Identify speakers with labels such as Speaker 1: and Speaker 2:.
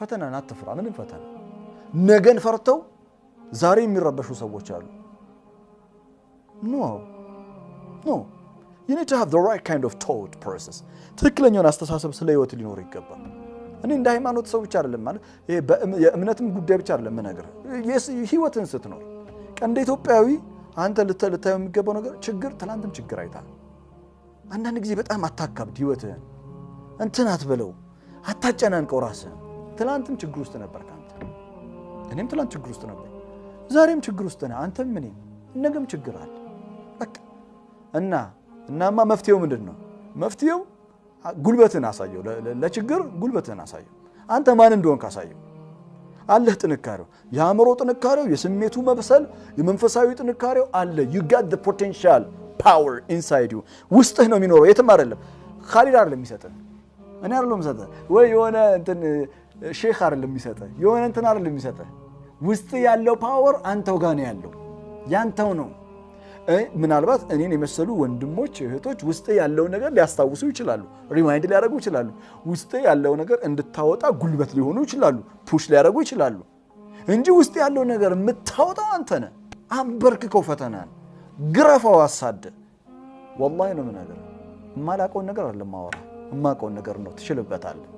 Speaker 1: ፈተናን አትፍራ ምንም ፈተና ነገን ፈርተው ዛሬ የሚረበሹ ሰዎች አሉ no you need to have the right kind of thought process ትክክለኛውን አስተሳሰብ ስለ ህይወት ሊኖር ይገባል እኔ እንደ ሃይማኖት ሰው ብቻ አይደለም ማለት ይሄ የእምነትም ጉዳይ ብቻ አይደለም ነገር ህይወትን ስትኖር እንደ ኢትዮጵያዊ አንተ ልታየው የሚገባው ነገር ችግር ትላንትም ችግር አይታል አንዳንድ ጊዜ በጣም አታካብድ ህይወትህን እንትን አትበለው አታጨናንቀው ራስህን ትላንትም ችግር ውስጥ ነበር ካንተ እኔም ትላንት ችግር ውስጥ ነበር ዛሬም ችግር ውስጥ ነኝ አንተም እኔም ነገም ችግር አለ በቃ እናማ መፍትሄው ምንድነው መፍትሄው ጉልበትን አሳየው ለችግር ጉልበትን አሳየው አንተ ማን እንደሆንክ አሳየው አለህ ጥንካሬው ያምሮ ጥንካሬው የስሜቱ መብሰል የመንፈሳዊ ጥንካሬው አለ you got the potential power inside you ውስጥህ ነው የሚኖረው የትም አይደለም ኻሊድ አይደለም የሚሰጥህ እኔ አይደለም የሚሰጥህ ወይ የሆነ እንትን ሼክ አይደለም የሚሰጥህ የሆነ እንትን አይደለም የሚሰጥህ ውስጥ ያለው ፓወር አንተው ጋር ነው ያለው ያንተው ነው ምናልባት እኔን የመሰሉ ወንድሞች እህቶች ውስጥ ያለው ነገር ሊያስታውሱ ይችላሉ ሪማይንድ ሊያደርጉ ይችላሉ ውስጥ ያለው ነገር እንድታወጣ ጉልበት ሊሆኑ ይችላሉ ፑሽ ሊያደርጉ ይችላሉ እንጂ ውስጥ ያለው ነገር የምታወጣው አንተ ነህ አንበርክከው ፈተናን ግረፋው አሳደ والله ነው ነገር ማላቀው ነገር አይደለም ማወራ ማቀው ነገር ነው ትችልበታለህ